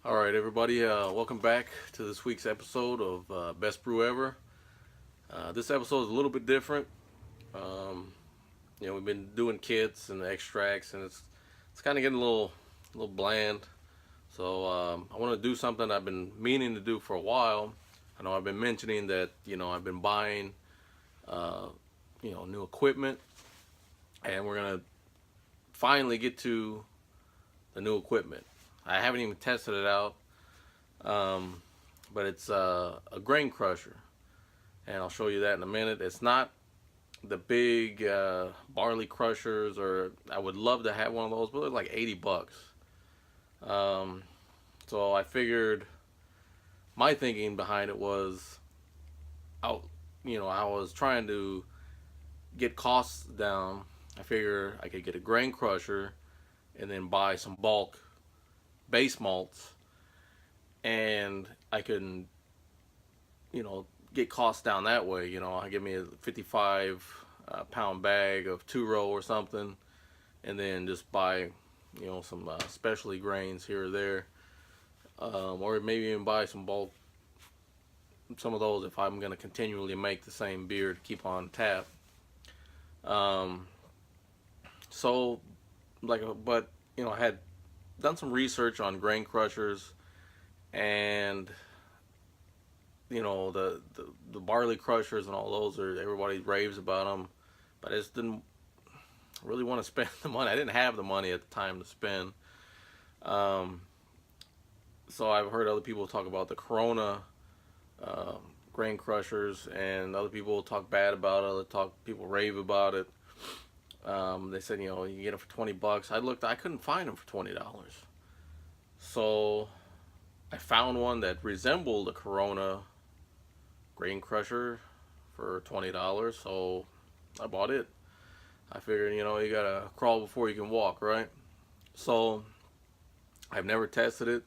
All right, everybody, welcome back to this week's episode of Best Brew Ever. This episode is a little bit different. Um, we've been doing kits and extracts, and it's kind of getting a little bland. So I want to do something I've been meaning to do for a while. I know I've been mentioning that I've been buying uh, new equipment, and we're gonna finally get to the new equipment. I haven't even tested it out, um, but it's a grain crusher, and I'll show you that in a minute. It's not the big barley crushers, or I would love to have one of those, but they're like $80. Um, so I figured my thinking behind it was, I, I was trying to get costs down. I figured I could get a grain crusher and then buy some bulk base malts, and I can, get costs down that way. I give me a 55 pound bag of two row or something, and then just buy, some specialty grains here or there, or maybe even buy some of those if I'm going to continually make the same beer to keep on tap. Um, so, but I had done some research on grain crushers, and the barley crushers and all those, everybody raves about them, but I just didn't really want to spend the money. I didn't have the money at the time to spend. Um, so I've heard other people talk about the Corona uh, grain crushers, and other people talk bad about it. People rave about it. They said you can get them for $20. I couldn't find them for $20. So I found one that resembled a Corona grain crusher for $20. So I bought it. I figured, you gotta crawl before you can walk, right? So I've never tested it.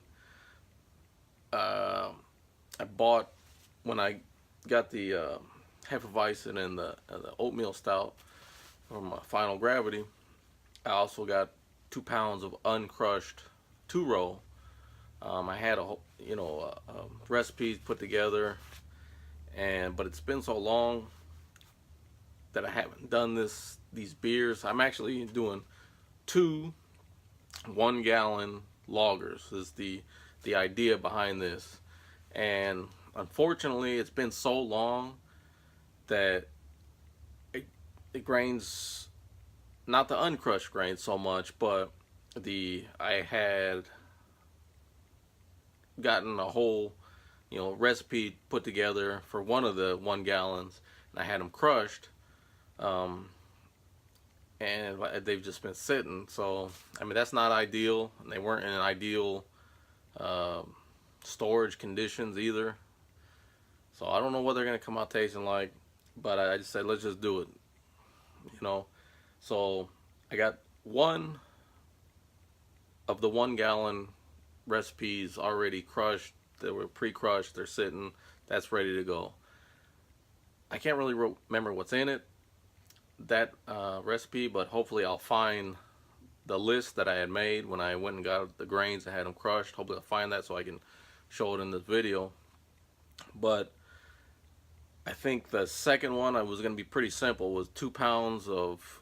I bought, when I got the Hefeweizen and the oatmeal stout from Final Gravity, I also got 2 pounds of uncrushed two row. I had a recipes put together, but it's been so long that I haven't done these beers. I'm actually doing two 1 gallon lagers is the idea behind this, and unfortunately it's been so long that it grains, not the uncrushed grains so much, but I had gotten a whole recipe put together for one of the 1 gallons, and I had them crushed, um, and they've just been sitting. So I mean, that's not ideal, and they weren't in ideal uh, storage conditions either. So I don't know what they're gonna come out tasting like, but I just said let's just do it. you know so I got one of the 1 gallon recipes already crushed. They were pre-crushed, they're sitting, that's ready to go. I can't really remember what's in it, that recipe, but hopefully I'll find the list that I had made when I went and got the grains and had them crushed. Hopefully I'll find that so I can show it in this video. But I think the second one I was going to be pretty simple. Was 2 pounds of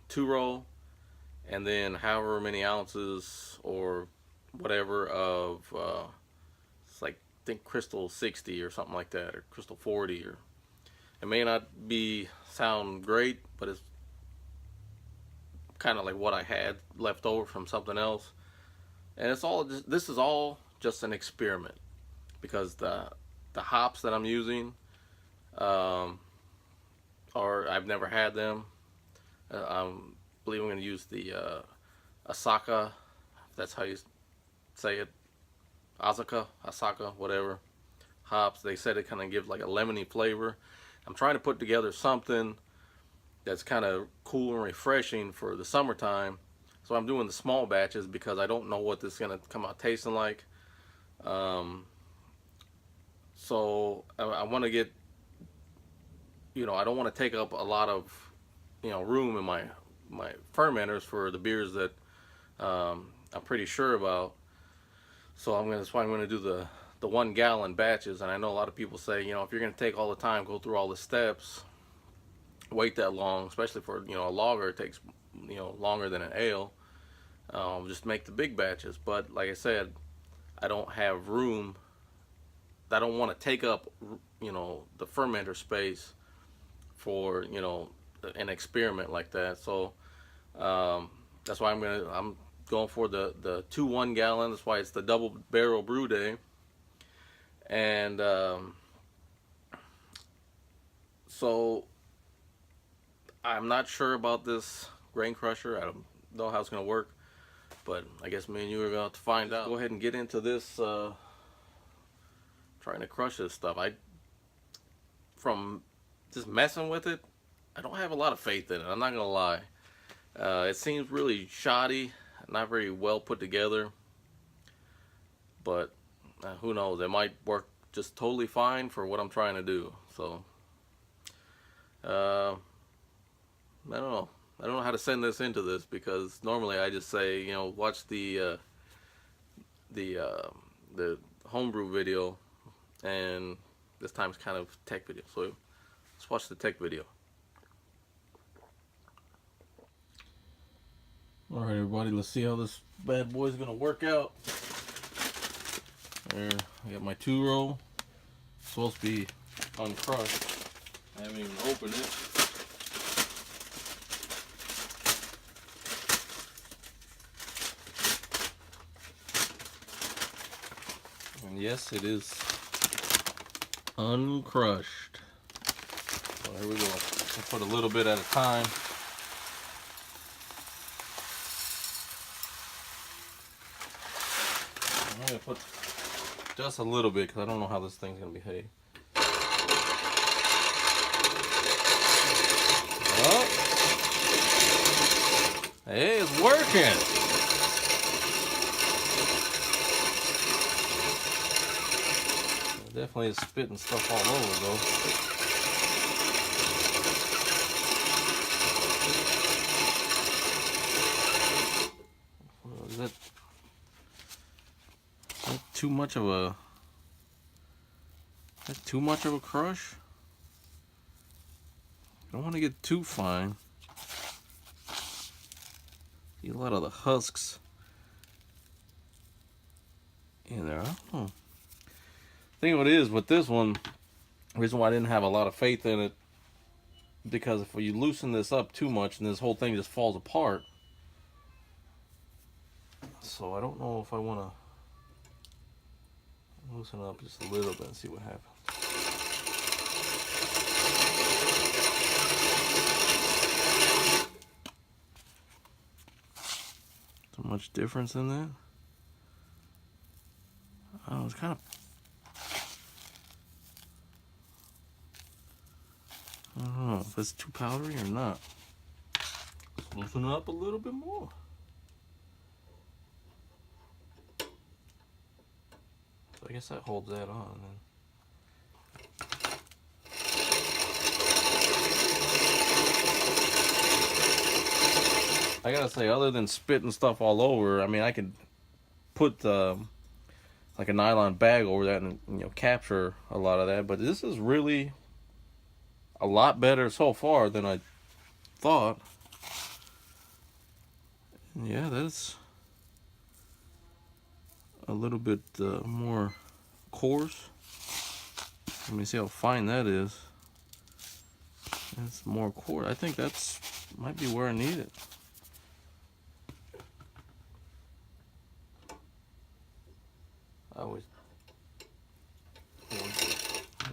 two row, and then however many ounces or whatever of it's like, I think Crystal 60 or something like that, or Crystal 40, or it may not sound great, but it's kind of like what I had left over from something else. And this is all just an experiment, because the hops that I'm using um, I've never had them. I believe I'm going to use the Asaka, if that's how you say it, Asaka, whatever hops. They said it kind of gives like a lemony flavor. I'm trying to put together something that's kind of cool and refreshing for the summertime. So I'm doing the small batches because I don't know what this is going to come out tasting like. So I want to get, I don't want to take up a lot of, room in my fermenters for the beers that I'm pretty sure about. So that's why I'm gonna do the 1 gallon batches. And I know a lot of people say, if you're gonna take all the time, go through all the steps, wait that long, especially for a lager, it takes longer than an ale. Just make the big batches. But like I said, I don't have room. I don't want to take up the fermenter space for an experiment like that. So that's why I'm going for the 2 1 gallon. That's why it's the double barrel brew day. And so I'm not sure about this grain crusher. I don't know how it's going to work, but I guess me and you are going to have to find out. Go ahead and get into this, trying to crush this stuff. From just messing with it, I don't have a lot of faith in it. I'm not going to lie. It seems really shoddy, not very well put together, but who knows? It might work just totally fine for what I'm trying to do. So, I don't know. I don't know how to send this into this, because normally I just say, watch the homebrew video, and this time it's kind of tech video. So let's watch the tech video. All right, everybody, let's see how this bad boy is gonna work out. There, I got my 2-row. It's supposed to be uncrushed. I haven't even opened it. And yes, it is uncrushed. So here we go. I'll put a little bit at a time. I'm going to put just a little bit, because I don't know how this thing's going to behave. Oh. Hey, it's working. It definitely is spitting stuff all over, though. Is that too much of a... Is that too much of a crush? I don't want to get too fine. See a lot of the husks in there. I don't know. I think what it is with this one, the reason why I didn't have a lot of faith in it, because if you loosen this up too much, and this whole thing just falls apart. So I don't know if I want to loosen it up just a little bit and see what happens. So much difference in that. Oh, it's kind of... I don't know if it's too powdery or not. Let's loosen it up a little bit more. So I guess that holds that on then. I gotta say, other than spitting stuff all over, I mean, I could put like a nylon bag over that and capture a lot of that. But this is really a lot better so far than I thought. Yeah, that's a little bit more coarse. Let me see how fine that is. It's more coarse. I think that's might be where I need it.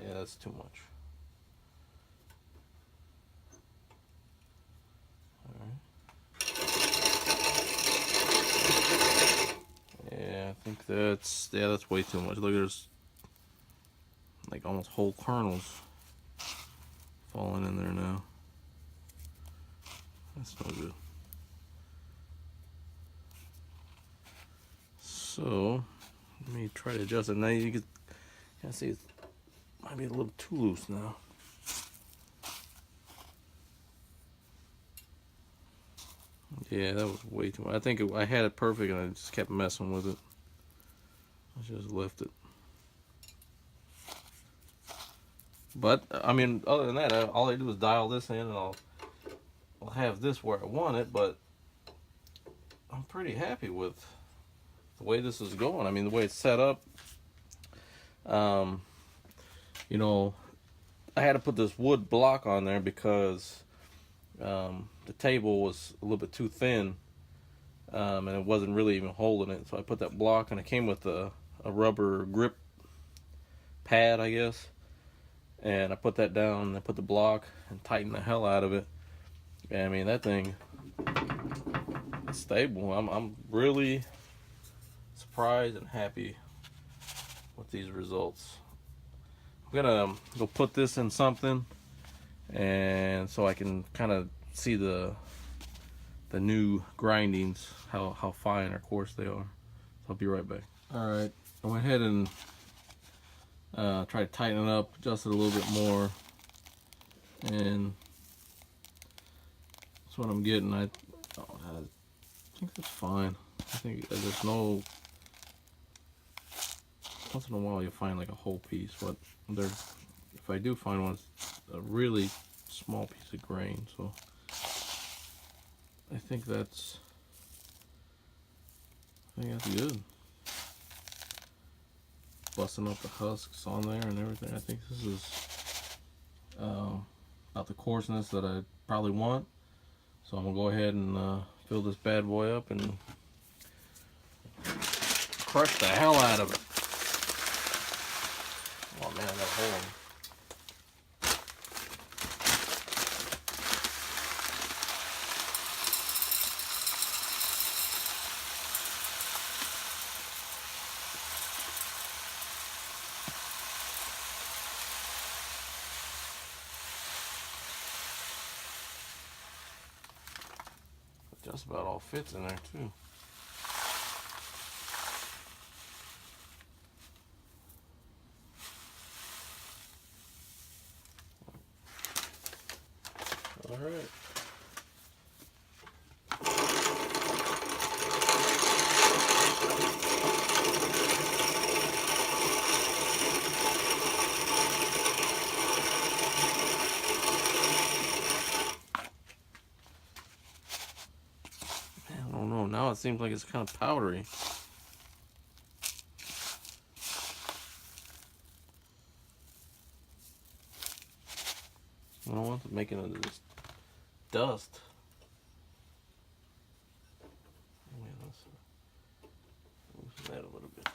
Yeah, that's too much. Yeah, I think that's way too much. Look, there's like almost whole kernels falling in there now. That's no good. So let me try to adjust it. Now you can see it might be a little too loose now. Yeah, that was way too much. I think I had it perfect and I just kept messing with it. Let's just lift it. But I mean, other than that, all I do is dial this in, and I'll have this where I want it. But I'm pretty happy with the way this is going. I mean, the way it's set up. You know, I had to put this wood block on there because the table was a little bit too thin, and it wasn't really even holding it. So I put that block, and it came with a rubber grip pad, I guess. And I put that down, and I put the block and tightened the hell out of it. And I mean, that thing is stable. I'm really surprised and happy with these results. I'm gonna go put this in something, and so I can kind of see the new grindings, how fine or coarse they are. So I'll be right back. All right, I went ahead and tried to tighten it up, adjust it a little bit more, and that's what I'm getting. I think that's fine. I think there's no, once in a while you find like a whole piece, but if I do find one, it's a really small piece of grain, so I think that's good. Busting up the husks on there and everything. I think this is about the coarseness that I probably want. So I'm gonna go ahead and fill this bad boy up and crush the hell out of it. Oh man, I got a hole in it. Just about all fits in there too. All right. I don't know. Now it seems like it's kind of powdery. I don't want to make it into this dust. Let's loosen that a little bit.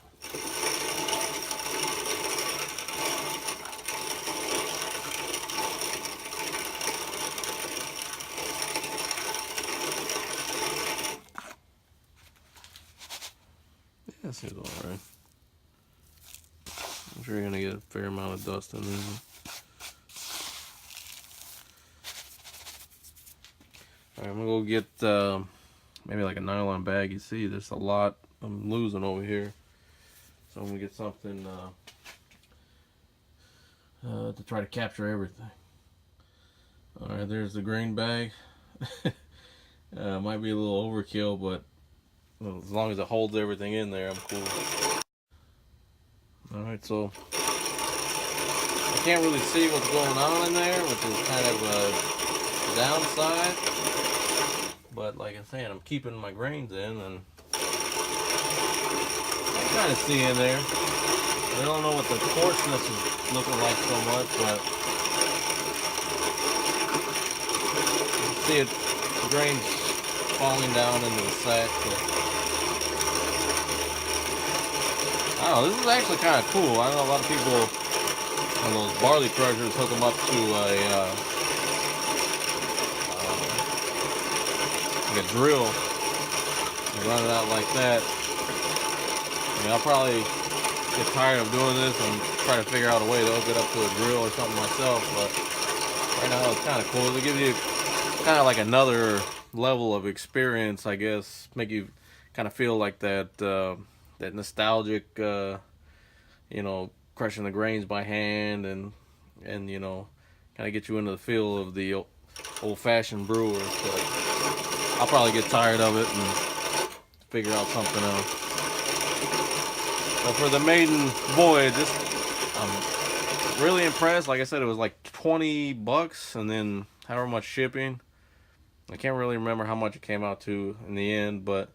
Yeah, that seems alright. I'm sure you're gonna get a fair amount of dust in there. Alright, I'm gonna go get maybe like a nylon bag. You see, there's a lot I'm losing over here. So I'm gonna get something to try to capture everything. Alright, there's the grain bag. Might be a little overkill, but as long as it holds everything in there, I'm cool. Alright, so I can't really see what's going on in there, which is kind of a downside. But like I'm saying, I'm keeping my grains in, and I kind of see in there. I don't know what the coarseness is looking like so much, but you can see it, the grains falling down into the sack. I don't know, this is actually kind of cool. I know a lot of people on those barley crushers hook them up to like a drill and run it out like that. I mean, I'll probably get tired of doing this and try to figure out a way to hook it up to a drill or something myself, but right now it's kind of cool. It gives you kind of like another level of experience, I guess. Make you kind of feel like that that nostalgic, you know, crushing the grains by hand, and you know, kind of get you into the feel of the old-fashioned brewer. So I'll probably get tired of it and figure out something else. So for the maiden voyage, I'm really impressed. Like I said, it was like $20, and then however much shipping. I can't really remember how much it came out to in the end, but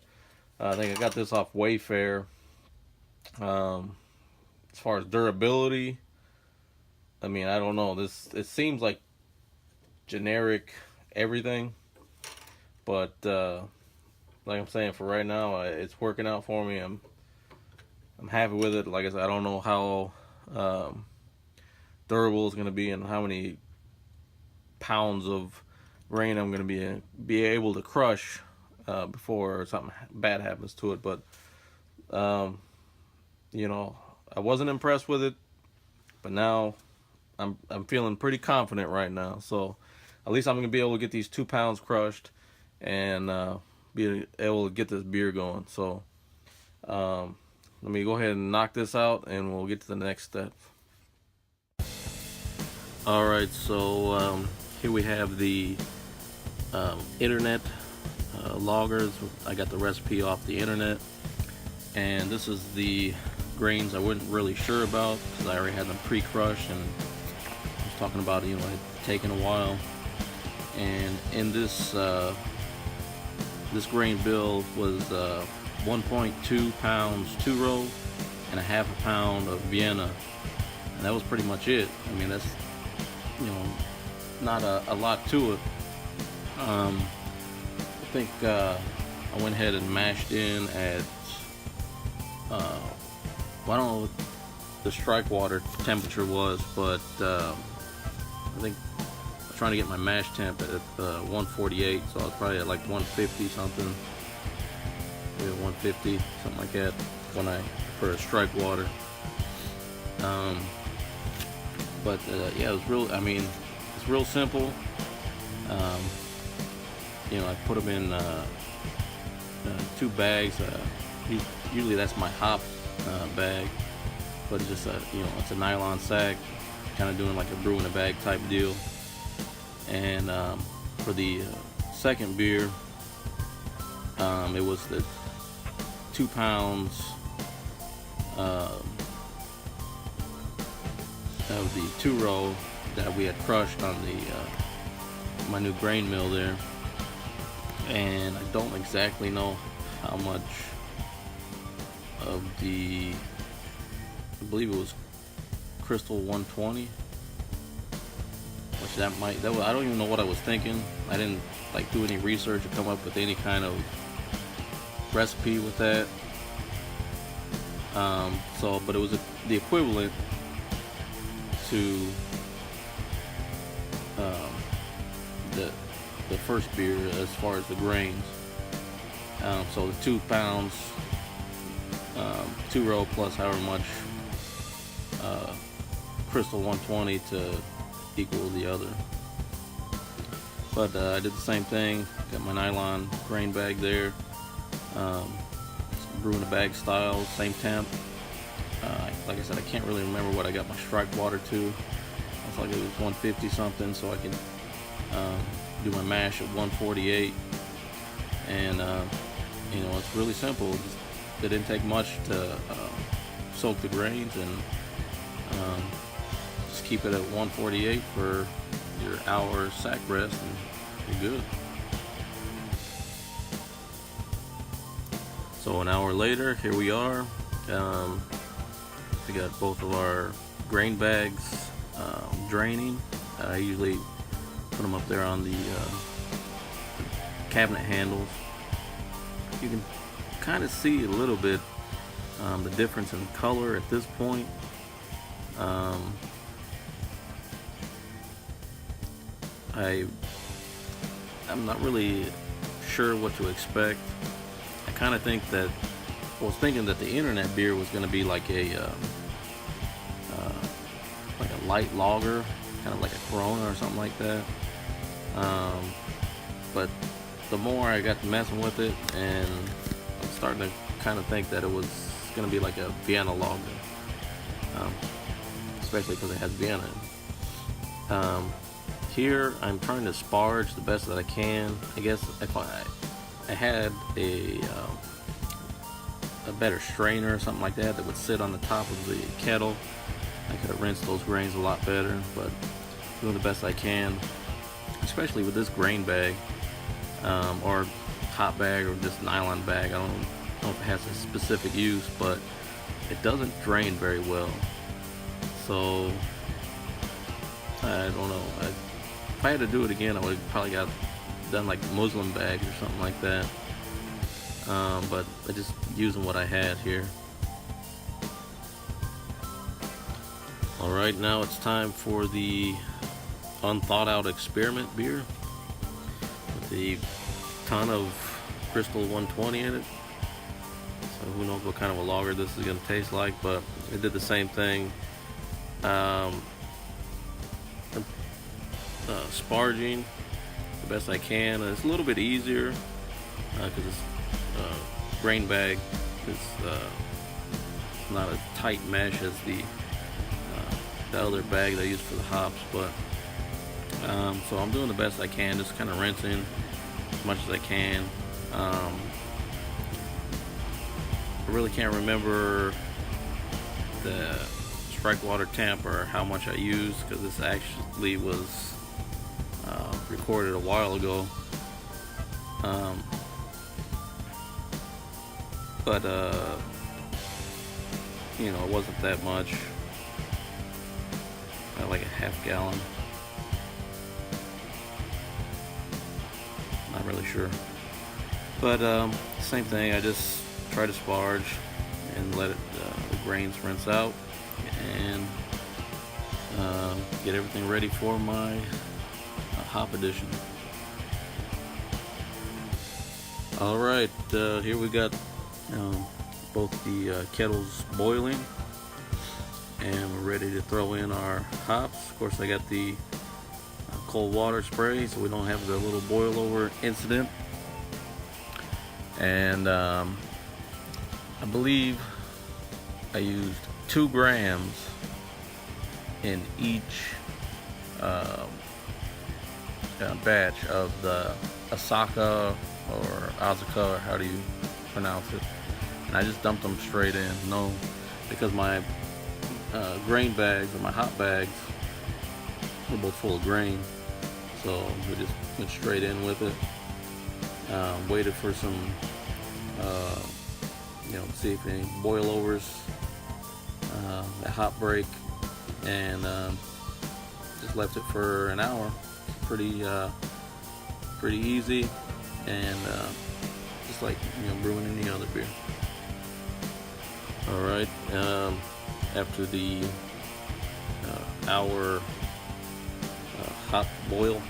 I think I got this off Wayfair. As far as durability, I mean, I don't know. It seems like generic everything, but like I'm saying, for right now, it's working out for me. I'm happy with it. Like I said, I don't know how durable it's going to be and how many pounds of grain I'm going to be able to crush before something bad happens to it. But I wasn't impressed with it, but now I'm feeling pretty confident right now. So at least I'm going to be able to get these 2 pounds crushed and be able to get this beer going. So let me go ahead and knock this out, and we'll get to the next step. Alright, so here we have the internet loggers. I got the recipe off the internet, and this is the grains I wasn't really sure about because I already had them pre-crushed, and I was talking about it had taken a while. And in this this grain bill was 1.2 pounds 2-row and a half a pound of Vienna, and that was pretty much it. I mean, that's not a lot to it. I think I went ahead and mashed in at I don't know what the strike water temperature was, but I think I was trying to get my mash temp at 148, so I was probably at like 150 something, maybe 150, something like that for a strike water. But yeah, it was real. I mean, it's real simple. I put them in 2 bags. Usually that's my hop bag, but it's just it's a nylon sack, kind of doing like a brew in a bag type deal. And for the second beer, it was the 2 pounds of the 2-row that we had crushed on the my new grain mill there. And I don't exactly know how much of the, I believe it was Crystal 120, which I don't even know what I was thinking. I didn't do any research or come up with any kind of recipe with that. But it was the equivalent to the first beer as far as the grains. So the 2 pounds 2-row plus however much Crystal 120 to equal the other. But I did the same thing. Got my nylon grain bag there. Brew in a bag style, same temp. Like I said, I can't really remember what I got my strike water to. I feel like it was 150 something, so I can do my mash at 148. And it's really simple. It didn't take much to soak the grains, and just keep it at 148 for your hour sack rest, and you're good. So an hour later, here we are. We got both of our grain bags draining. I usually put them up there on the cabinet handles. You can kind of see a little bit the difference in color at this point. I'm not really sure what to expect. I kind of think that I was thinking that the internet beer was going to be like a light lager, kind of like a Corona or something like that. But the more I got to messing with it, and I'm starting to kind of think that it was going to be like a Vienna lager, especially because it has Vienna in it. Here I'm trying to sparge the best that I can. I guess if I had a a better strainer or something like that that would sit on the top of the kettle, I could have rinsed those grains a lot better, but doing the best I can, especially with this grain bag, or hot bag, or just nylon bag. I don't know if it has a specific use, but it doesn't drain very well. So I don't know. If I had to do it again, I would have probably got done like Muslim bags or something like that. But I just using what I had here. Alright, now it's time for the unthought out experiment beer with the ton of Crystal 120 in it. So who knows what kind of a lager this is going to taste like, but it did the same thing. Sparging the best I can, and it's a little bit easier because it's grain bag is not as tight mesh as the other bag that I use for the hops, but so I'm doing the best I can, just kind of rinsing as much as I can. I really can't remember the strike water temp or how much I used, because this actually was recorded a while ago. But you know, it wasn't that much. Like a half gallon. Not really sure. But same thing, I just try to sparge and let it the grains rinse out, and get everything ready for my hop edition. Alright, here we got both the kettles boiling, and we're ready to throw in our hops. Of course, I got the cold water spray so we don't have the little boil over incident. And I believe I used 2 grams in each batch of the Asaka or Azuka, or how do you pronounce it, and I just dumped them straight in. No, because my grain bags, or my hot bags, were both full of grain, so we just went straight in with it. Waited for some see if any boil overs, a hot break, and just left it for an hour. Pretty easy, and just like brewing any other beer. All right, after the hour hot boil,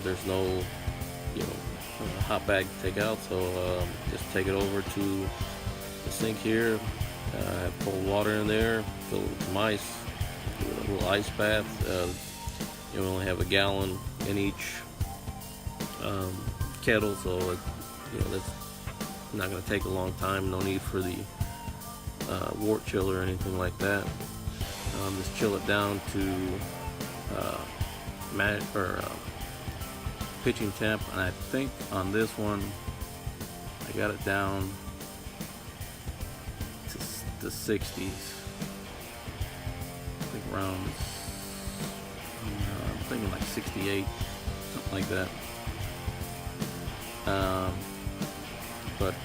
there's no hot bag to take out, so just take it over to the sink here. Have cold water in there, fill it with some ice, do a little ice bath. You only have a gallon in each kettle, so that's not going to take a long time. No need for the wort chiller or anything like that. Just chill it down to pitching temp, and I think on this one I got it down to the 60s. I think around, I'm thinking like 68, something like that. But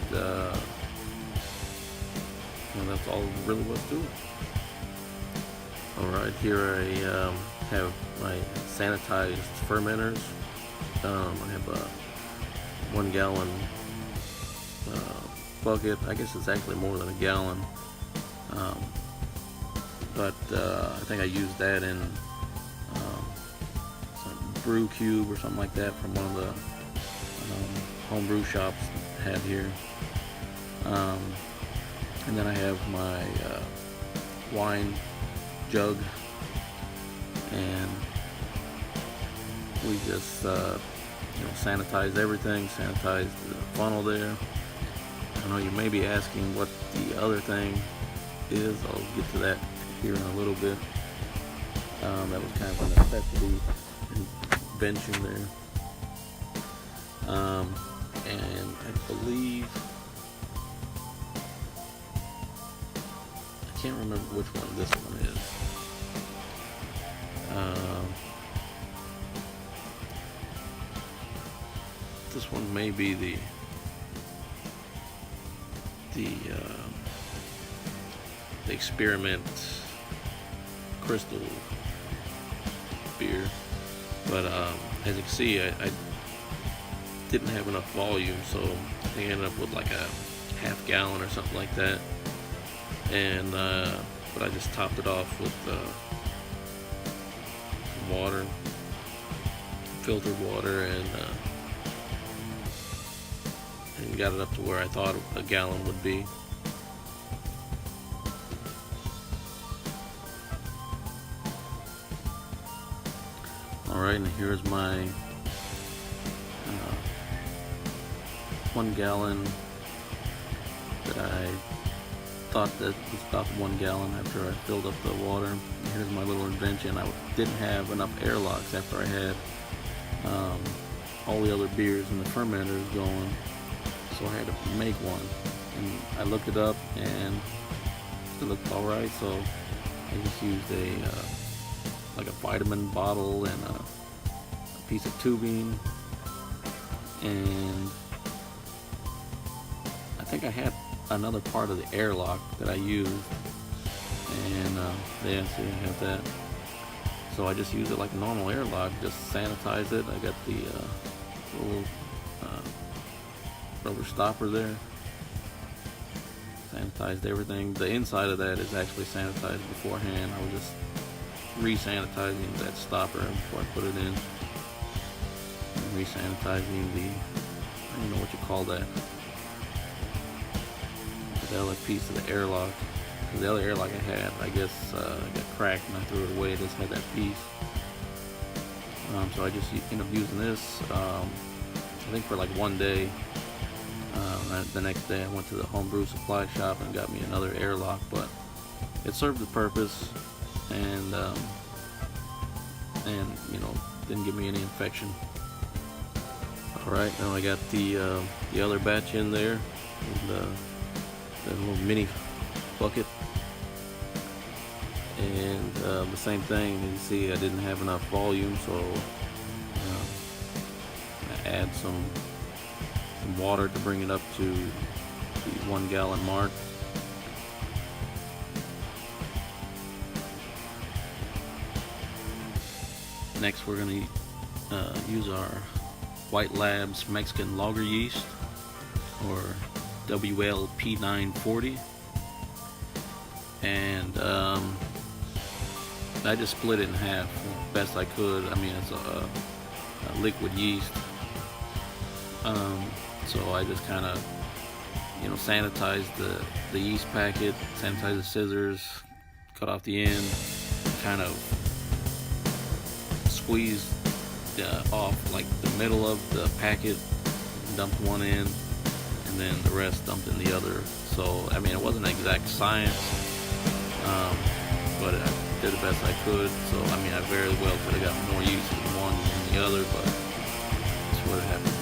that's all really was to it. Alright, here I have my sanitized fermenters. I have a 1 gallon bucket. I guess it's actually more than a gallon, but I think I used that in some Brew cube or something like that from one of the homebrew shops I had here. And then I have my wine jug, and we just sanitized everything, sanitized the funnel there. I know you may be asking what the other thing is. I'll get to that here in a little bit. That was kind of a necessity in benching there. And I believe can't remember which one this one is. This one may be the experiment crystal beer, but as you can see, I didn't have enough volume, so I think I ended up with like a half gallon or something like that, and but I just topped it off with some water, filtered water, and got it up to where I thought a gallon would be. Alright, and here's my 1 gallon that I thought that was about 1 gallon after I filled up the water. And here's my little invention. I didn't have enough airlocks after I had all the other beers and the fermenters going, so I had to make one. And I looked it up and it looked alright, so I just used like a vitamin bottle and a piece of tubing, and I think I had another part of the airlock that I used, and yeah, see, I have that. So I just use it like a normal airlock, just sanitize it. I got the little rubber stopper there, sanitized everything. The inside of that is actually sanitized beforehand. I was just re-sanitizing that stopper before I put it in, and re-sanitizing the, I don't know what you call that, the other piece of the airlock. The other airlock I had, I guess, got cracked and I threw it away. It just had that piece. So I just ended up using this, I think for like one day. The next day I went to the homebrew supply shop and got me another airlock, but it served the purpose, and you know, didn't give me any infection. Alright, now I got the other batch in there, and that little mini bucket, and the same thing. You see, I didn't have enough volume, so I add some water to bring it up to the 1 gallon mark. Next, we're going to use our White Labs Mexican lager yeast, or WLP940, and I just split it in half as best I could. I mean, it's a liquid yeast, so I just kind of, you know, sanitized the yeast packet, sanitized the scissors, cut off the end, kind of squeezed off like the middle of the packet, dumped one in, and then the rest dumped in the other. So I mean, it wasn't an exact science, but I did the best I could. So I mean, I very well could have got more yeast in one than the other, but that's what happened.